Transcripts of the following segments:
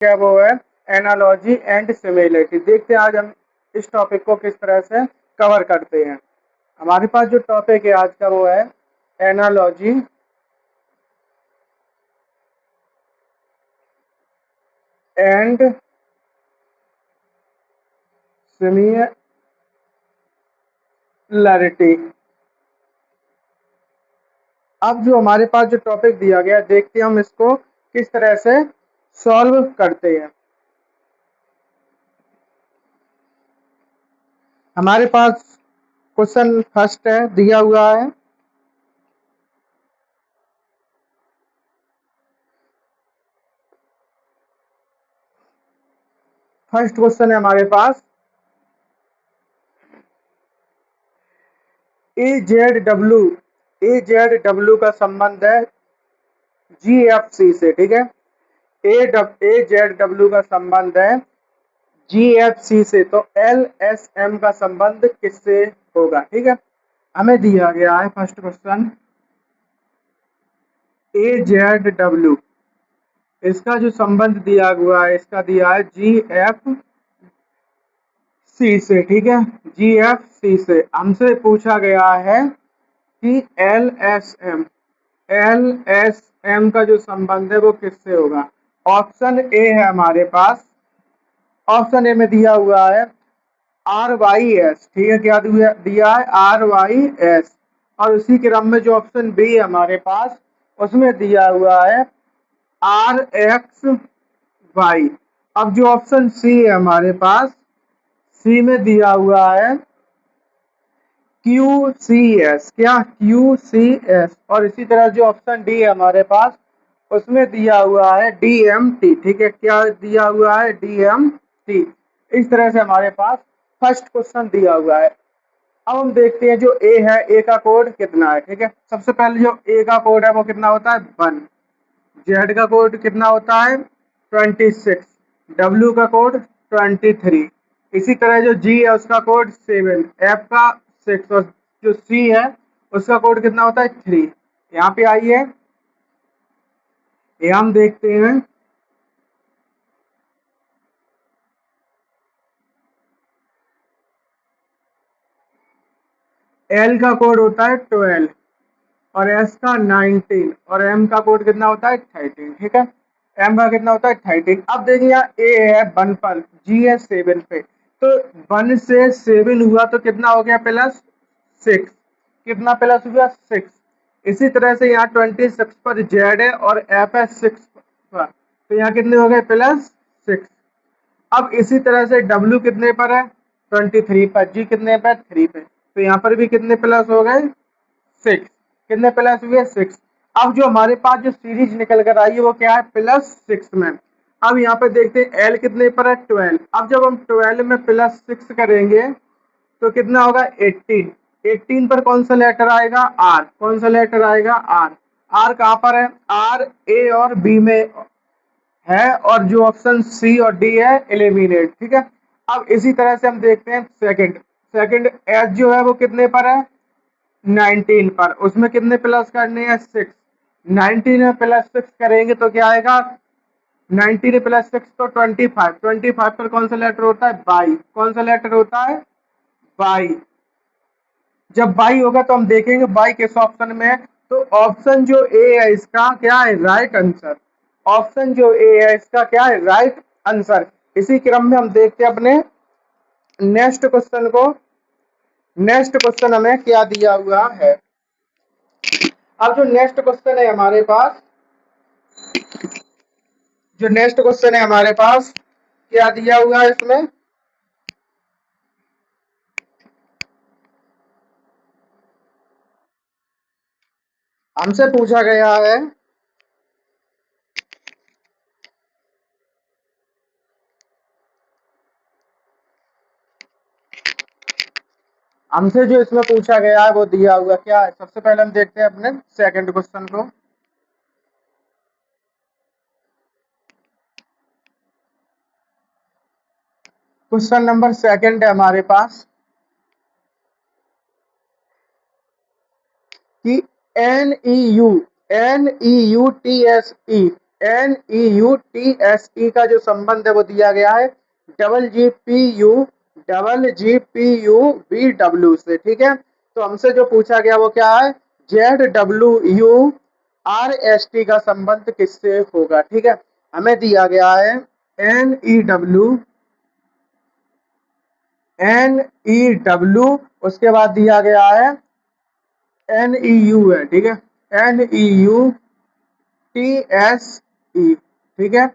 क्या वो है एनालॉजी एंड सिमिलरिटी। देखते हैं आज हम इस टॉपिक को किस तरह से कवर करते हैं। हमारे पास जो टॉपिक है आज का वो है एनालॉजी एंड सिमिलरिटी। अब जो हमारे पास जो टॉपिक दिया गया देखते हैं हम इसको किस तरह से सॉल्व करते हैं। हमारे पास क्वेश्चन फर्स्ट है दिया हुआ है। फर्स्ट क्वेश्चन है हमारे पास ए जेड डब्ल्यू का संबंध है जीएफसी से। ठीक है, ए जेड डब्ल्यू का संबंध है जीएफसी से, तो एल एस एम का संबंध किससे होगा। ठीक है, हमें दिया गया है फर्स्ट क्वेश्चन ए जेड डब्ल्यू, इसका जो संबंध दिया हुआ है इसका दिया है जी एफ सी से। ठीक है, जी एफ सी से हमसे पूछा गया है कि एल एस एम का जो संबंध है वो किससे होगा। ऑप्शन ए है हमारे पास, ऑप्शन ए में दिया हुआ है आर वाई एस। ठीक है, क्या दिया है आर वाई एस। और उसी क्रम में जो ऑप्शन बी है हमारे पास उसमें दिया हुआ है आर एक्स वाई। अब जो ऑप्शन सी है हमारे पास, सी में दिया हुआ है क्यू सी एस, क्या क्यू सी एस। और इसी तरह जो ऑप्शन डी है हमारे पास उसमें दिया हुआ है डी एम टी। ठीक है, क्या दिया हुआ है डी एम टी। इस तरह से हमारे पास फर्स्ट क्वेश्चन दिया हुआ है। अब हम देखते हैं जो ए है, ए का कोड कितना है। ठीक है, सबसे पहले जो ए का कोड है वो कितना होता है 1, जेड का कोड कितना होता है 26, डब्ल्यू का कोड 23, इसी तरह जो जी है उसका कोड 7, एफ का 6 और जो सी है उसका कोड कितना होता है 3। यहाँ पे आइए, ये हम देखते हैं एल का कोड होता है 12 और एस का 19 और एम का कोड कितना होता है 13। ठीक है, एम का कितना होता है 13। अब देखिए यहाँ ए है 1 पर, जी है 7 पे, तो 1 से 7 हुआ तो कितना हो गया प्लस 6, कितना प्लस हुआ 6। इसी तरह से यहाँ 26 पर जेड है और एफ है 6 पर, तो यहाँ कितने हो गए प्लस 6। अब इसी तरह से डब्ल्यू कितने पर है 23 पर, जी कितने पर 3 पे, तो यहाँ पर भी कितने प्लस हो गए 6, कितने प्लस हुए 6। अब जो हमारे पास जो सीरीज निकल कर आई है वो क्या है +6 में। अब यहाँ पे देखते हैं एल कितने पर है 12। अब जब हम 12 में +6 करेंगे तो कितना होगा 18। 18 पर कौन सा लेटर आएगा आर, कौन सा लेटर आएगा आर। आर कहाँ पर है, आर ए और बी में है और जो ऑप्शन सी और डी है एलिमिनेट। ठीक है, अब इसी तरह से हम देखते हैं सेकंड एच जो है वो कितने पर है 19 पर, उसमें कितने प्लस करने हैं 6। 19 में +6 करेंगे तो क्या आएगा 19 में +6 तो 25, 25 पर कौन सा लेटर होता है बाई, कौन सा लेटर होता है बाई। जब बाई होगा तो हम देखेंगे बाई किस ऑप्शन में है, तो ऑप्शन जो ए है इसका क्या है राइट आंसर। ऑप्शन जो ए है इसका क्या है राइट आंसर। इसी क्रम में हम देखते हैं अपने नेक्स्ट क्वेश्चन को। नेक्स्ट क्वेश्चन हमें क्या दिया हुआ है। अब जो नेक्स्ट क्वेश्चन है हमारे पास, जो नेक्स्ट क्वेश्चन है हमारे पास क्या दिया हुआ है इसमें, हमसे पूछा गया है हमसे जो इसमें पूछा गया है वो दिया हुआ क्या है। सबसे पहले हम देखते हैं अपने सेकंड क्वेश्चन को। क्वेश्चन नंबर सेकंड है हमारे पास कि N E U T S E NEUTSE का जो संबंध है वो दिया गया है GPU से, ठीक है। तो हमसे जो पूछा गया वो क्या है, ZWURST का संबंध किससे होगा, ठीक है। हमें दिया गया है NEW, उसके बाद दिया गया है NEU है, ठीक है, NEUTSE, ठीक है,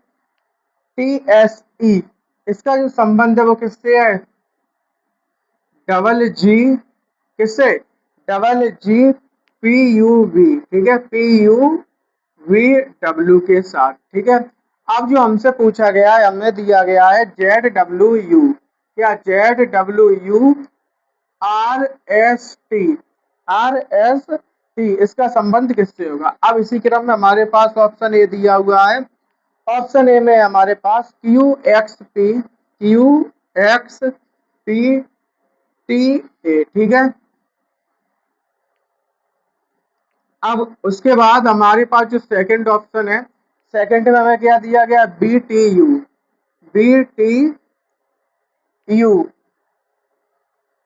TSE। इसका जो संबंध है वो किससे है, डबल जी, किससे, डबल जी PUV, ठीक है, PUVW के साथ, ठीक है। अब जो हमसे पूछा गया है, हमें दिया गया है ZWU, क्या ZWURST, इसका संबंध किससे होगा। अब इसी क्रम में हमारे पास ऑप्शन ए दिया हुआ है, ऑप्शन ए में हमारे पास QXPTA, ठीक है। अब उसके बाद हमारे पास जो सेकंड ऑप्शन है, सेकंड में हमें क्या दिया गया, BTU,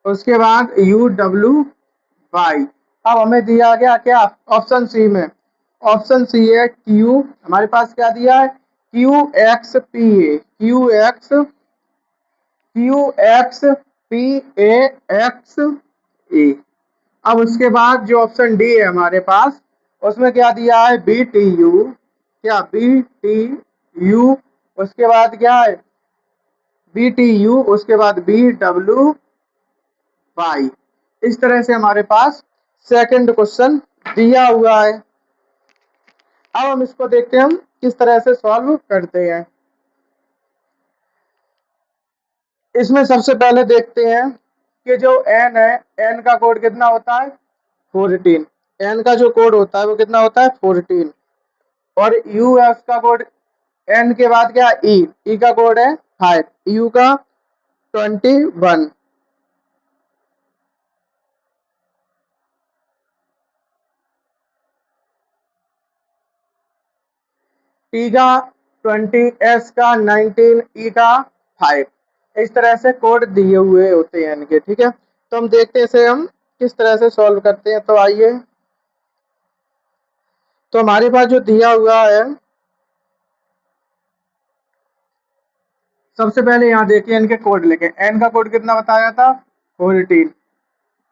उसके बाद UWY। अब हमें दिया गया क्या ऑप्शन सी में, ऑप्शन सी है Q, हमारे पास क्या दिया है QXPAXA। अब उसके बाद जो ऑप्शन डी है हमारे पास, उसमें क्या दिया है BTU, क्या BTU, उसके बाद क्या है BTU, उसके बाद BWY। इस तरह से हमारे पास सेकंड क्वेश्चन दिया हुआ है। अब हम इसको देखते हैं हम किस तरह से सॉल्व करते हैं। इसमें सबसे पहले देखते हैं कि जो n है, n का कोड कितना होता है 14, n का जो कोड होता है वो कितना होता है 14, और u है उसका कोड, n के बाद क्या e का कोड है 5, u का 21, t का 20, s का 19, e का 5। इस तरह से कोड दिए हुए होते हैं इनके, ठीक है। तो हम देखते हैं इसे हम किस तरह से सॉल्व करते हैं। तो आइए, तो हमारे पास जो दिया हुआ है, सबसे पहले यहाँ देखिए इनके कोड लिखे, n का कोड कितना बताया था 14,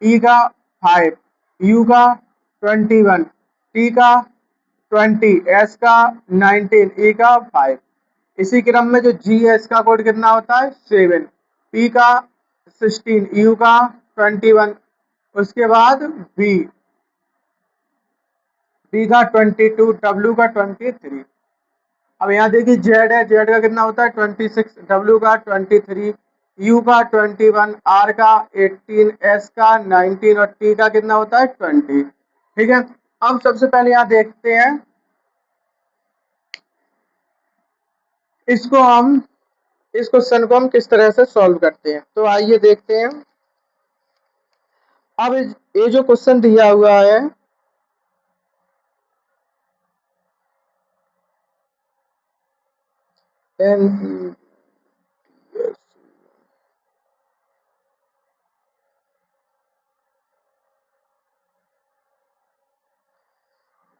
e का 5, u का 21, t का 20, s का 19, e का 5। इसी क्रम में जो g है इसका कोड कितना होता है 7, p का 16, u का 21, उसके बाद b का 22, w का 23। अब यहाँ देखिए जेड है, जेड का कितना होता है 26, डब्ल्यू का 23, यू का 21, आर का 18, एस का 19 और टी का कितना होता है 20, ठीक है। अब सबसे पहले यहाँ देखते हैं इसको हम, इस क्वेश्चन को हम किस तरह से सॉल्व करते हैं। तो आइए देखते हैं। अब ये जो क्वेश्चन दिया हुआ है,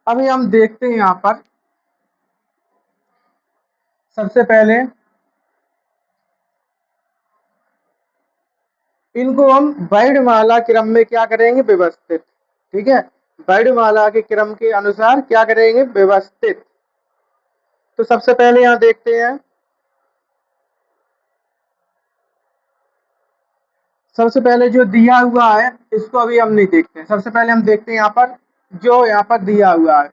अभी हम देखते हैं यहाँ पर सबसे पहले इनको हम वर्णमाला क्रम में क्या करेंगे व्यवस्थित, ठीक है, वर्णमाला के क्रम के अनुसार क्या करेंगे व्यवस्थित। तो सबसे पहले यहाँ देखते हैं, सबसे पहले जो दिया हुआ है इसको अभी हम नहीं देखते हैं, सबसे पहले हम देखते हैं यहाँ पर जो यहाँ पर दिया हुआ है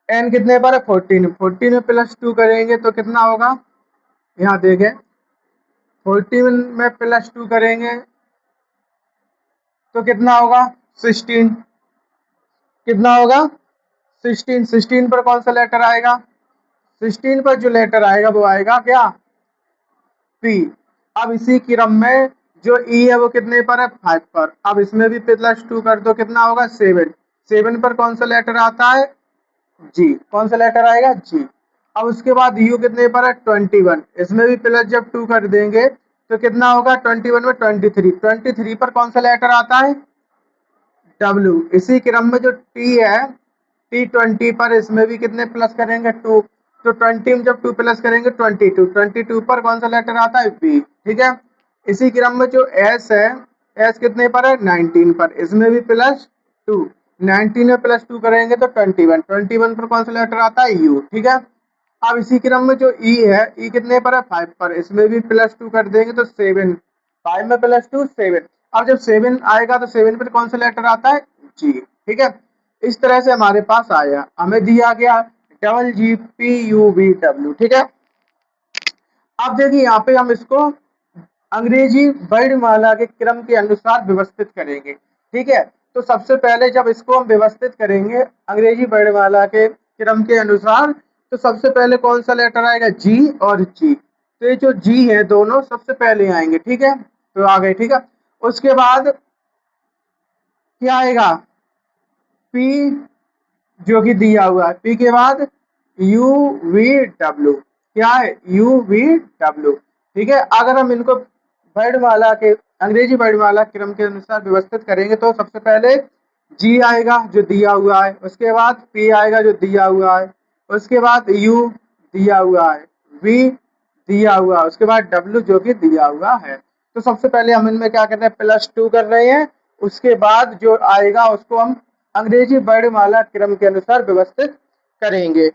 n कितने पर है 14, 14 में +2 करेंगे तो कितना होगा, यहाँ देखें 14 में +2 करेंगे तो कितना होगा 16, कितना होगा 16, 16 पर कौन सा लेटर आएगा, 16 पर जो लेटर आएगा वो आएगा क्या P। अब इसी क्रम में जो E है वो कितने पर है 5 पर, अब इसमें भी +2 कर दो कितना होगा 7, 7 पर कौन सा लेटर आता है जी। कौन सा लेटर आएगा? जी। अब उसके बाद यू कितने पर है? 21। इसमें भी प्लस जब 2 कर देंगे तो कितना होगा? 21 में 23। 23 पर कौन सा लेटर आता है? डब्ल्यू। इसी क्रम में जो टी है, T20 पर इसमें भी कितने प्लस करेंगे? 2। तो 20 में जब 2 प्लस करेंगे 22। 22 पर कौन सा लेटर आता है? बी। ठीक है। इसी क्रम में जो एस है, एस कितने पर है? 19 पर, इसमें भी प्लस 2। 19 में प्लस 2 करेंगे तो 21। 21 पर कौन सा लेटर आता है? यू। ठीक है। अब इसी क्रम में जो ई है, ई कितने पर है? 5 पर, इसमें भी प्लस 2 कर देंगे तो 7। 5 में प्लस 2 7। अब जब 7 आएगा तो 7 पर कौन सा लेटर आता है? जी। ठीक है। इस तरह से हमारे पास आया, हमें दिया गया GPUVW। ठीक है। अब देखिए यहाँ पे हम इसको अंग्रेजी वर्णमाला के क्रम के अनुसार व्यवस्थित करेंगे। ठीक है। तो सबसे पहले जब इसको हम व्यवस्थित करेंगे अंग्रेजी वर्णमाला के क्रम के अनुसार, तो सबसे पहले कौन सा लेटर आएगा? जी और जी। तो ये जो जी है दोनों सबसे पहले आएंगे। ठीक है। तो आ गए। ठीक है। उसके बाद क्या आएगा? पी, जो कि दिया हुआ है। पी के बाद यू वी डब्ल्यू। क्या है? You V W. ठीक है। अगर हम इनको वर्णमाला के अंग्रेजी वर्णमाला क्रम के अनुसार व्यवस्थित करेंगे तो सबसे पहले जी आएगा जो दिया हुआ है, उसके बाद पी आएगा जो दिया हुआ है, उसके बाद यू दिया हुआ है, वी दिया हुआ है, उसके बाद डब्ल्यू जो कि दिया हुआ है। तो सबसे पहले हम इनमें क्या कर रहे हैं? +2 कर रहे हैं। उसके बाद जो आएगा उसको हम अंग्रेजी वर्णमाला क्रम के अनुसार व्यवस्थित करेंगे।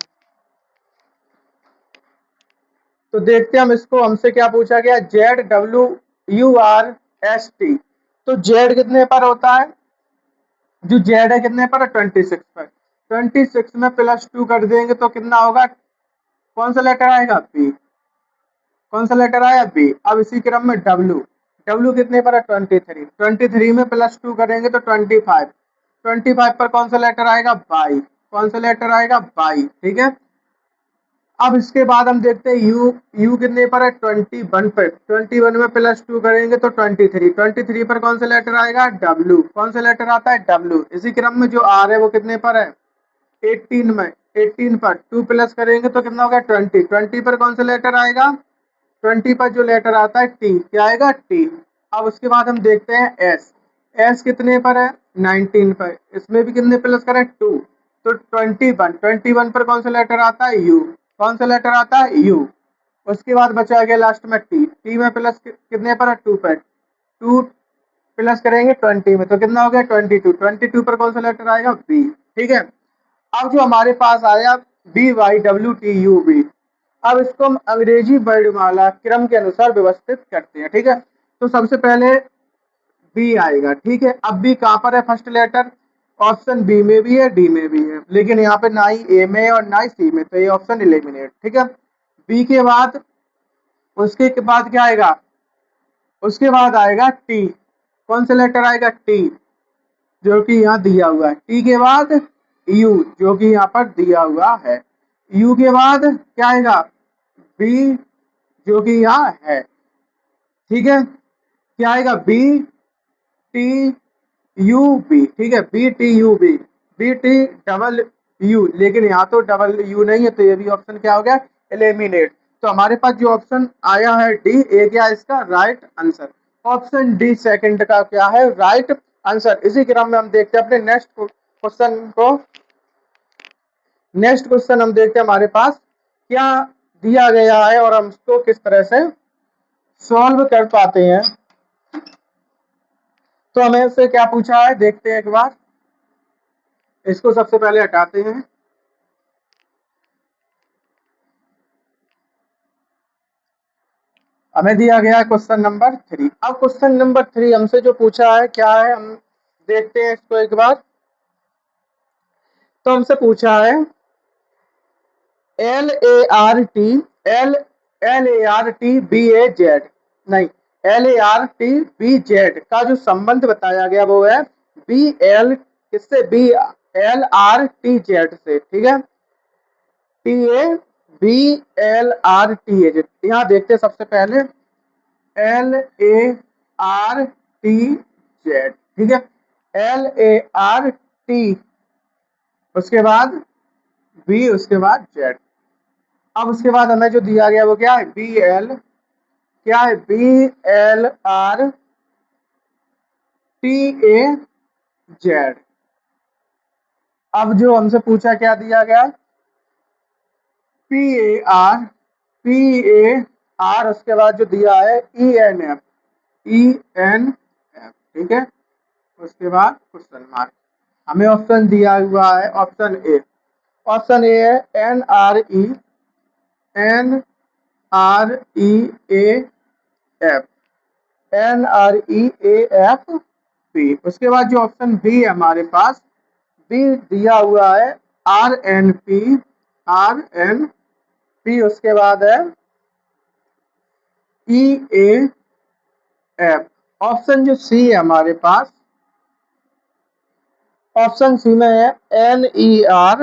तो देखते हैं हम इसको, हमसे क्या पूछा गया? ZWURST। तो जेड कितने पर होता है? जो जेड है कितने पर है? 26 पर। 26 में +2 कर देंगे तो कितना होगा? कौन सा लेटर आएगा? बी। कौन सा लेटर आया? बी। अब इसी क्रम में डब्ल्यू, डब्ल्यू कितने पर है? 23। 23 में +2 करेंगे तो 25। 25 पर कौन सा लेटर आएगा? बाई। कौन सा लेटर आएगा? बाई। ठीक है। अब इसके बाद हम देखते हैं यू, यू कितने पर है? 21 पर। 21 में +2 करेंगे तो 23। 23 पर कौन सा लेटर आएगा? डब्ल्यू। कौन सा लेटर आता है? डब्ल्यू। इसी क्रम में जो आर है वो कितने पर है? 18 में। 18 पर 2 प्लस करेंगे तो कितना होगा? 20। 20 पर कौन सा लेटर आएगा? 20 पर जो लेटर आता है टी। क्या आएगा? टी। अब उसके बाद हम देखते हैं एस, एस कितने पर है? 19 पर, इसमें भी कितने प्लस करें? 2। तो 21, 21 पर कौन सा लेटर आता है? यू। कौन सा लेटर आता है? यू। उसके बाद बचा गया लास्ट में टी। टी में प्लस कितने पर है? 2 पर। 2 प्लस करेंगे 20 में तो कितना हो गया? 22। 22 पर कौन सा लेटर आएगा? बी। ठीक है। अब जो हमारे पास आया BYWTUV, अब इसको हम अंग्रेजी वर्णमाला क्रम के अनुसार व्यवस्थित करते हैं। ठीक है। तो सबसे पहले बी आएगा। ठीक है। अब बी कहाँ पर है? फर्स्ट लेटर ऑप्शन बी में भी है, डी में भी है, लेकिन यहाँ पे ना ही ए में और ना ही सी में, तो ये ऑप्शन एलिमिनेट। ठीक है। बी के बाद उसके बाद क्या आएगा? उसके बाद आएगा टी। कौन सा लेटर आएगा? टी, जो कि यहाँ दिया हुआ है। टी के बाद यू, जो कि यहाँ पर दिया हुआ है। यू के बाद क्या आएगा? बी, जो कि यहाँ है। ठीक है। क्या आएगा? B T U B. ठीक है। B T U B, B T double U, लेकिन यहाँ तो डबल यू नहीं है तो ये भी ऑप्शन क्या हो गया? एलिमिनेट। तो हमारे पास जो ऑप्शन आया है डी, ए क्या इसका right answer? Option D second का क्या है? Right answer. इसी क्रम में हम देखते हैं अपने नेक्स्ट क्वेश्चन को। नेक्स्ट क्वेश्चन हम देखते हैं हमारे पास क्या दिया गया है और हम उसको किस तरह से सॉल्व कर पाते हैं। तो हमें इससे क्या पूछा है देखते हैं एक बार। इसको सबसे पहले हटाते हैं। हमें दिया गया है क्वेश्चन नंबर 3। अब क्वेश्चन नंबर 3 हमसे जो पूछा है क्या है, हम देखते हैं इसको एक बार। तो हमसे पूछा है LART, एल LARTBAZ, नहीं, LARTBZ का जो संबंध बताया गया वो है BL, किससे? BLRTZ से। ठीक है। TABLRTZ। यहाँ देखते हैं सबसे पहले LARTZ। ठीक है। LART, उसके बाद बी उसके बाद जेड। अब उसके बाद हमें जो दिया गया वो क्या है, बी एल, क्या है, B L R T A Z. अब जो हमसे पूछा क्या दिया गया, P A R, P A R, उसके बाद जो दिया है E N F, E N F, ठीक है। उसके बाद क्वेश्चन मार्क। हमें ऑप्शन दिया हुआ है ऑप्शन ए। ऑप्शन ए है N R E, N R E A F, N R E A F B. उसके बाद जो ऑप्शन बी है हमारे पास, बी दिया हुआ है R N P, R N P. उसके बाद है ई ए एफ। ऑप्शन जो सी है हमारे पास, ऑप्शन सी में है N E R,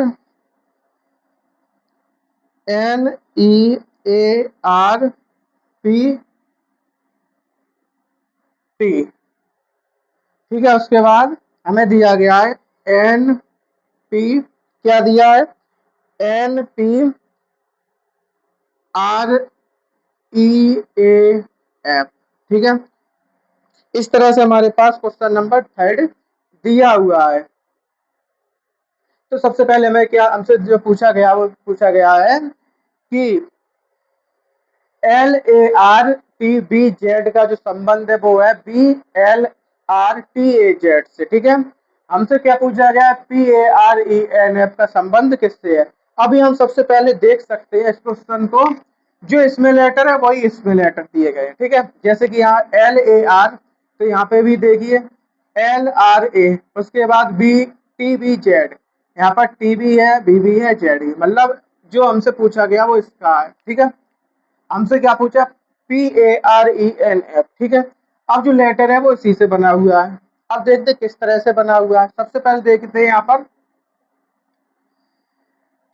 N E A R P T, ठीक है। उसके बाद हमें दिया गया है एन पी, क्या दिया है, N P R E A F, ठीक है। इस तरह से हमारे पास क्वेश्चन नंबर 3 दिया हुआ है। तो सबसे पहले हमें क्या, हमसे जो पूछा गया वो पूछा गया है कि L A R T B Z का जो संबंध है वो है B L R T A Z से, ठीक है। हमसे क्या पूछा गया है, P A R E N F का संबंध किससे है। अभी हम सबसे पहले देख सकते हैं इस क्वेश्चन को, जो इसमें लेटर है वही इसमें लेटर दिए गए, ठीक है। जैसे कि यहाँ एल ए आर, तो यहाँ पे भी देखिए एल आर ए, उसके बाद बी टी बी जेड, यहाँ पर टी भी है, बी भी है, जेड भी, मतलब जो हमसे पूछा गया वो इसका है, ठीक है। हमसे क्या पूछा, P A R E N F, ठीक है। अब जो लेटर है वो इसी से बना हुआ है। अब देखते किस तरह से बना हुआ है। सबसे पहले देखते हैं यहाँ पर,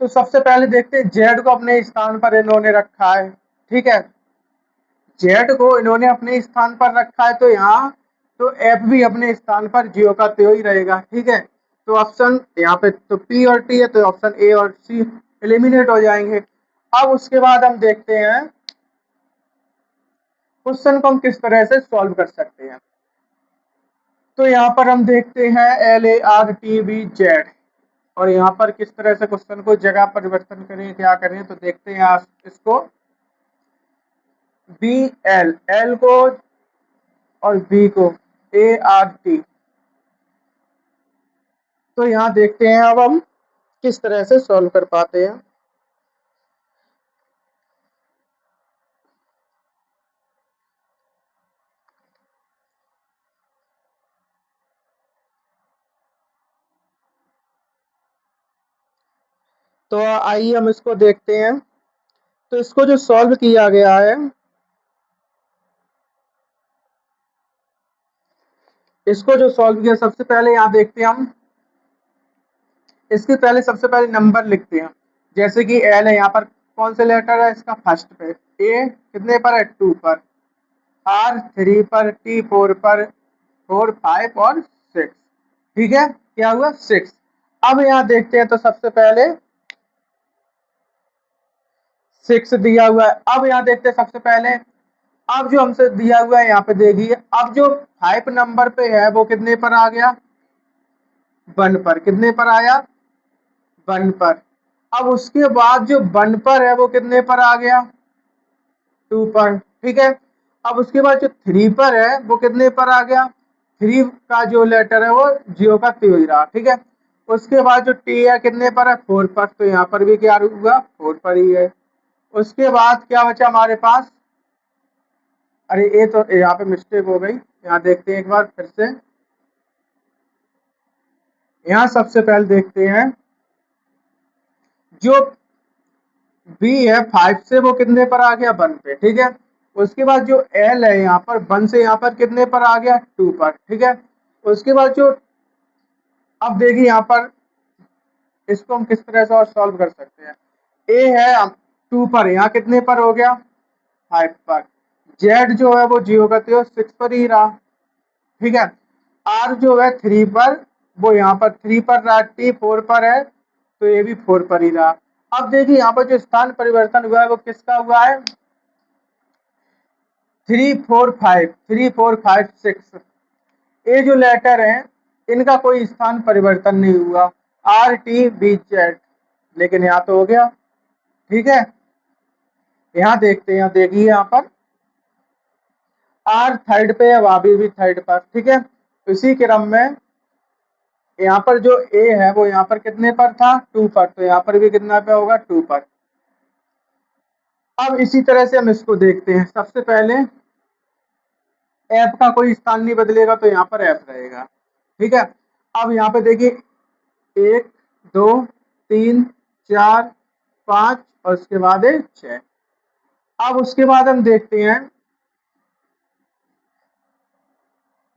तो सबसे पहले देखते हैं जेड को अपने स्थान पर इन्होंने रखा है, ठीक है। जेड को इन्होंने अपने स्थान पर रखा है, तो यहाँ तो एफ भी अपने स्थान पर जियो का त्यो ही रहेगा, ठीक है। तो ऑप्शन यहाँ पे तो पी और टी है, तो ऑप्शन ए और सी एलिमिनेट हो जाएंगे। अब उसके बाद हम देखते हैं क्वेश्चन को हम किस तरह से सॉल्व कर सकते हैं। तो यहाँ पर हम देखते हैं L A R T B Z, और यहाँ पर किस तरह से क्वेश्चन को जगह परिवर्तन करें, क्या करें, तो देखते हैं आप इसको बी एल, एल को और बी को ए आर टी। तो यहाँ देखते हैं अब हम किस तरह से सॉल्व कर पाते हैं। तो आइए हम इसको देखते हैं। तो इसको जो सॉल्व किया गया है, इसको जो सॉल्व किया, सबसे पहले यहाँ देखते हैं हम, इसके पहले सबसे पहले नंबर लिखते हैं। जैसे कि एल है, यहाँ पर कौन से लेटर है इसका, फर्स्ट पे। ए कितने पर है, 2 पर। आर 3 पर, टी 4 पर, 4 5 और 6, ठीक है। क्या हुआ, 6। अब यहाँ देखते हैं, तो सबसे पहले 6 दिया हुआ है। अब यहाँ देखते हैं सबसे पहले, अब जो हमसे दिया हुआ है यहाँ पे देखिए, अब जो 5 नंबर पे है वो कितने पर आ गया, 1 पर। कितने पर आया, 1 पर। अब उसके बाद जो 1 पर है वो कितने पर आ गया, 2 पर, ठीक है। अब उसके बाद जो 3 पर है वो कितने पर आ गया, 3 का जो लेटर है वो जियो का त्यो ही रहा, ठीक है। उसके बाद जो टी है कितने पर है, 4 पर, तो यहाँ पर भी क्या हुआ, 4 पर ही है। उसके बाद क्या बचा हमारे पास, अरे ये तो यहाँ पे मिस्टेक हो गई, यहाँ देखते हैं एक बार फिर से। यहाँ सबसे पहले देखते हैं जो बी है 5 से वो कितने पर आ गया, 1 पे, ठीक है। उसके बाद जो एल है यहाँ पर 1 से यहाँ पर कितने पर आ गया, 2 पर, ठीक है। उसके बाद जो, अब देखिए यहाँ पर इसको हम किस तरह से और सॉल्व कर सकते हैं। ए है 2 पर, यहाँ कितने पर हो गया, 5 पर। जेड जो है वो जियो का त्यो 6 पर ही रहा, ठीक है। आर जो है 3 पर, वो यहाँ पर 3 पर रहा, टी 4 पर है, तो ये भी 4 पर ही रहा। अब देखिए यहाँ पर जो स्थान परिवर्तन हुआ है वो किसका हुआ है, 3 4 5 3 4 5 6, ये जो लेटर हैं इनका कोई स्थान परिवर्तन नहीं हुआ, RTBZ, लेकिन यहाँ तो हो गया। ठीक है, यहाँ देखते हैं, यहाँ देखिए यहाँ पर R थर्ड पे है, वाबी भी थर्ड पर। ठीक है, इसी क्रम में यहाँ पर जो A है वो यहाँ पर कितने पर था, 2 पर, तो यहाँ पर भी कितना पे होगा, 2 पर। अब इसी तरह से हम इसको देखते हैं। सबसे पहले F का कोई स्थान नहीं बदलेगा तो यहाँ पर F रहेगा। ठीक है, अब यहाँ पे देखिए 1 2 3 4 5 और उसके बाद 6। अब उसके बाद हम देखते हैं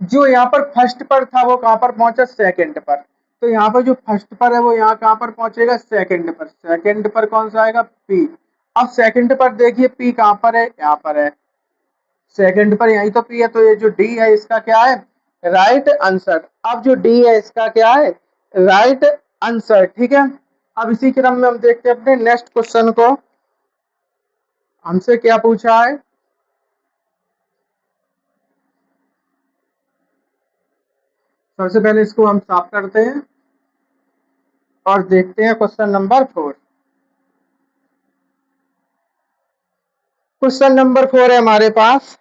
जो यहाँ पर फर्स्ट पर था वो कहाँ पर पहुंचा, सेकंड पर। तो यहाँ पर जो फर्स्ट पर है वो यहाँ कहाँ पर पहुंचेगा, सेकंड पर। सेकंड पर कौन सा आएगा, P। अब सेकंड पर देखिए P कहाँ पर है, यहाँ पर है, सेकंड पर यही तो P है, तो ये जो D है इसका क्या है, राइट आंसर। अब जो D है इसका क्या है, राइट आंसर। ठीक है, अब इसी क्रम में हम देखते हैं अपने नेक्स्ट क्वेश्चन को। हमसे क्या पूछा है, सबसे पहले इसको हम साफ करते हैं और देखते हैं क्वेश्चन नंबर 4। क्वेश्चन नंबर 4 है हमारे पास,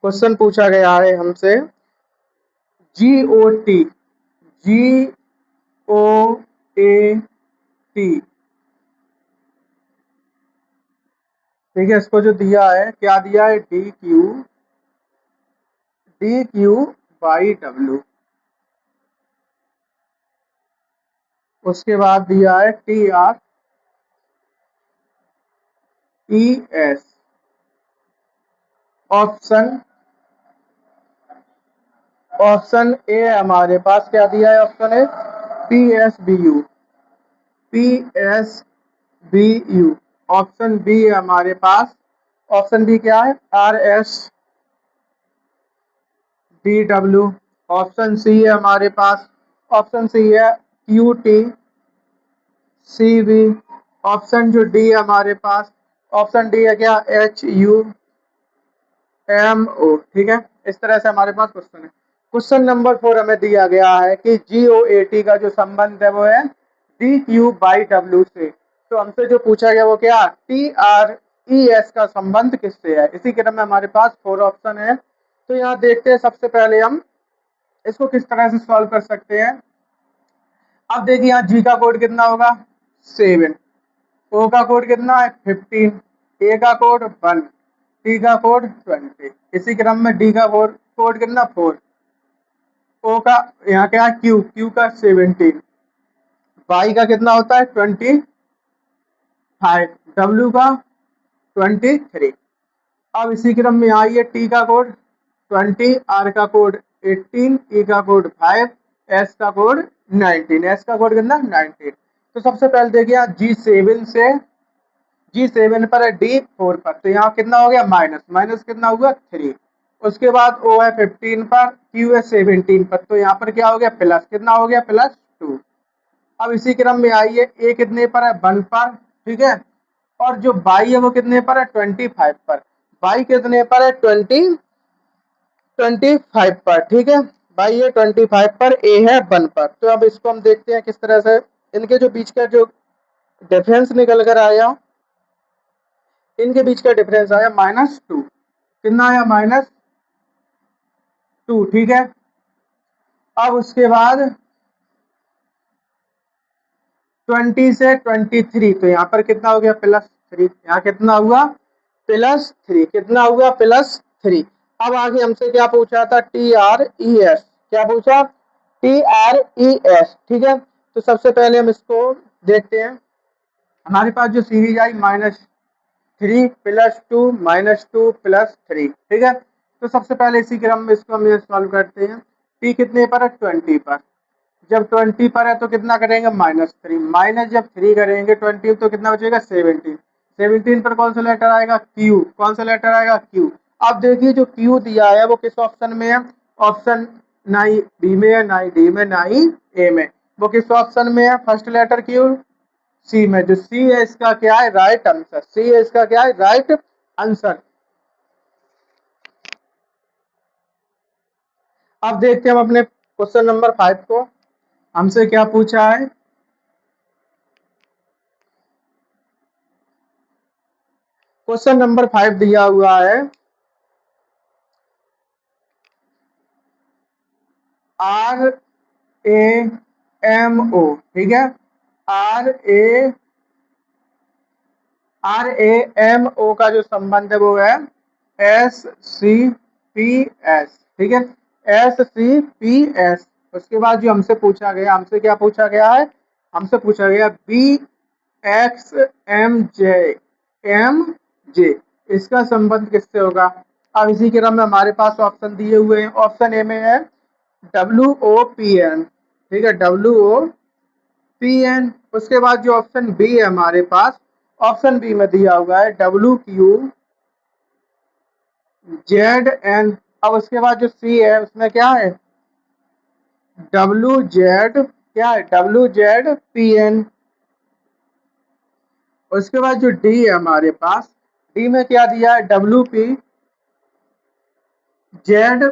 क्वेश्चन पूछा गया है हमसे GOT, GOAT। ठीक है, इसको जो दिया है, क्या दिया है, DQ/W। उसके बाद दिया है TRES। ऑप्शन ए हमारे पास क्या दिया है, option A PSBU। Option B है हमारे पास, ऑप्शन बी क्या है, RSDW। ऑप्शन सी है हमारे पास, ऑप्शन सी है QTCB। ऑप्शन जो डी है हमारे पास, ऑप्शन डी है क्या, HUMO। ठीक है, इस तरह से हमारे पास क्वेश्चन है। क्वेश्चन नंबर 4 हमें दिया गया है कि GOAT का जो संबंध है वो है DQ/W से। तो हमसे जो पूछा गया वो क्या, TRES का संबंध किससे है। इसी क्रम में हमारे पास 4 ऑप्शन है। तो यहाँ देखते हैं, सबसे पहले हम इसको किस तरह से सॉल्व कर सकते हैं। अब देखिए यहाँ G का कोड कितना होगा, 7, O का कोड कितना है, 15, A का कोड 1, T का कोड 20। इसी क्रम में D का कोड कितना, 4, O का यहाँ क्या है, Q का 17, Y का कितना होता है 25, W का 23। अब इसी क्रम में यहाँ ये T का कोड 20, R का कोड 18, E का कोड 5, S का कोड 19। S का कोड कितना, 19। तो सबसे पहले देखिए G7 पर है, D 4 पर, तो यहाँ कितना हो गया, माइनस कितना हुआ, 3। उसके बाद O है 15 पर, Q है 17 पर, तो यहाँ पर क्या हो गया, प्लस कितना हो गया, +2। अब इसी क्रम में आइए, A कितने पर है, 1 पर। ठीक है, और जो Y है वो कितने पर है, 25 पर। Y कितने पर है, 25 पर। ठीक है, Y है 25 पर, A है 1 पर। तो अब इसको हम देखते हैं किस तरह से इनके जो बीच का जो डिफरेंस निकल कर आया, इनके बीच का डिफरेंस आया -2। कितना आया, -2। ठीक है, अब उसके बाद 20 से 23, तो यहाँ पर कितना हो गया, +3। यहाँ कितना हुआ, +3। कितना हुआ, +3। अब आगे हमसे क्या पूछा था, TRES। क्या पूछा, TRES। ठीक है, तो सबसे पहले हम इसको देखते हैं। हमारे पास जो सीरीज आई -3 +2 -2 +3। ठीक है, तो सबसे पहले इसी क्रम में इसको हम सॉल्व करते हैं। T कितने पर है, 20 पर। जब 20 पर है तो कितना करेंगे, -3, माइनस जब 3 करेंगे 20 तो कितना बचेगा, 17। 17 पर कौन सा लेटर आएगा? क्यू। कौन सा लेटर आएगा? क्यू। अब देखिए जो क्यू दिया है वो किस ऑप्शन में है? ऑप्शन ना ही बी में है, ना ही डी में, ना ही ए में। वो किस ऑप्शन में है? फर्स्ट लेटर क्यू सी में। जो सी है इसका क्या है? Right answer. सी है इसका क्या है? Right answer. अब देखते हैं हम अपने क्वेश्चन नंबर 5 को। हमसे क्या पूछा है? क्वेश्चन नंबर 5 दिया हुआ है RAMO, ठीक है। RAMO का जो संबंध है वो है SCPS, ठीक है। SCPS। उसके बाद जो हमसे पूछा गया, हमसे क्या पूछा गया है? हमसे पूछा गया BXMJ, इसका संबंध किससे होगा? अब इसी क्रम में हमारे पास ऑप्शन दिए हुए हैं। ऑप्शन ए में है WOPN, ठीक है, WOPN। उसके बाद जो ऑप्शन बी है हमारे पास, ऑप्शन बी में दिया हुआ है WQZN। अब उसके बाद जो सी है उसमें क्या है? WZ, क्या है? WZPN। उसके बाद जो डी है हमारे पास, डी में क्या दिया है? WPZN,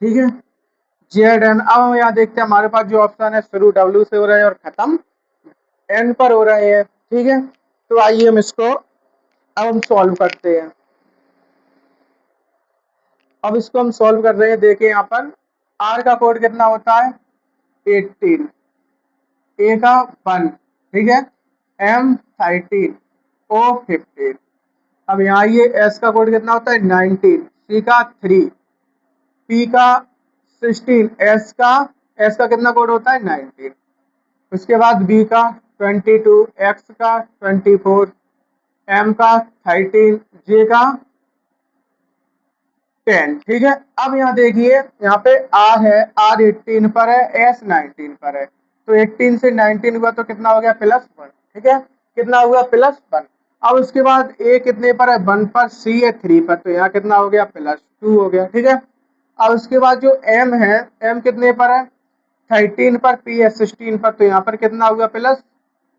ठीक है, ZN। अब हम यहाँ देखते हैं हमारे पास जो ऑप्शन है शुरू W से हो रहे हैं और खत्म N पर हो रहे हैं, ठीक है। तो आइए हम इसको अब हम सॉल्व करते हैं। अब इसको हम सॉल्व कर रहे हैं। देखिए यहाँ पर R का कोड कितना होता है? 18, A का 1, ठीक है, M 13, O 15। अब यहाँ ये S का कोड कितना होता है? 19, C का 3, P का 16, S का कितना कोड होता है? 19। उसके बाद B का 22, X का 24, M का 13, J का 10, ठीक है। अब यहाँ देखिए यहाँ पे R है, R 18 पर है, S 19 पर है। तो 18 से 19 हुआ तो कितना हो गया? +1, ठीक है। कितना हुआ? +1। अब उसके बाद A कितने पर है? 1 पर, C है 3 पर, तो यहाँ कितना हो गया? +2 हो गया, ठीक है। अब उसके बाद जो M है, M कितने पर है? 13 पर, P है 16 पर, तो यहाँ पर कितना हुआ? प्लस,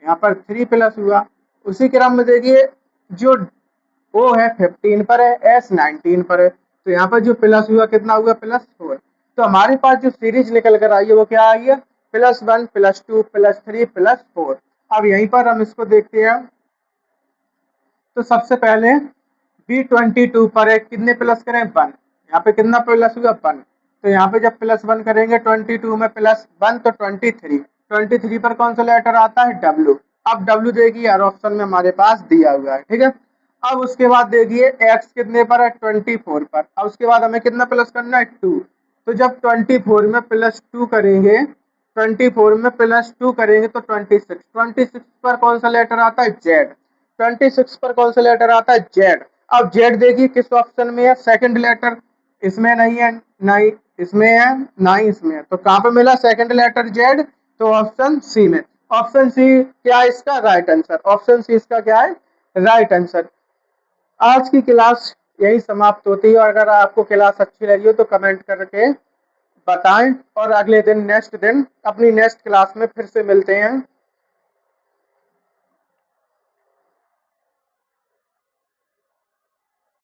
यहाँ पर 3 प्लस हुआ। उसी क्रम में देखिए जो O है 15 पर है, S 19 पर है, तो यहाँ पर जो प्लस हुआ कितना हुआ? +4। तो हमारे पास जो सीरीज निकल कर आई है वो क्या आई है? +1, +2, +3, +4। अब यहीं पर हम इसको देखते हैं। तो सबसे पहले B22 पर है, कितने प्लस करें? 1। यहाँ पे कितना प्लस हुआ? 1। तो यहाँ पे जब +1 करेंगे 22 में +1 तो 23। 23 पर कौन सा लेटर आता है? W। अब W देखिए हर ऑप्शन में हमारे पास दिया हुआ है, ठीक है। अब उसके बाद देखिए X कितने पर है? 24 पर। अब उसके बाद हमें कितना प्लस करना है? 2। तो जब 24 में +2 करेंगे, 24 में +2 करेंगे तो 26। 26 पर कौन सा लेटर आता है? Z। 26 पर कौन सा लेटर आता है? Z। अब Z देखिए किस ऑप्शन में है? सेकंड लेटर इसमें नहीं है, ना ही इसमें है, ना ही इसमें है, तो कहाँ पे मिला सेकंड लेटर Z? तो ऑप्शन सी में। ऑप्शन सी क्या है इसका? Right answer. ऑप्शन सी इसका क्या है? Right answer. आज की क्लास यही समाप्त होती है, और अगर आपको क्लास अच्छी लगी हो तो कमेंट करके बताएं, और अगले दिन नेक्स्ट दिन अपनी नेक्स्ट क्लास में फिर से मिलते हैं।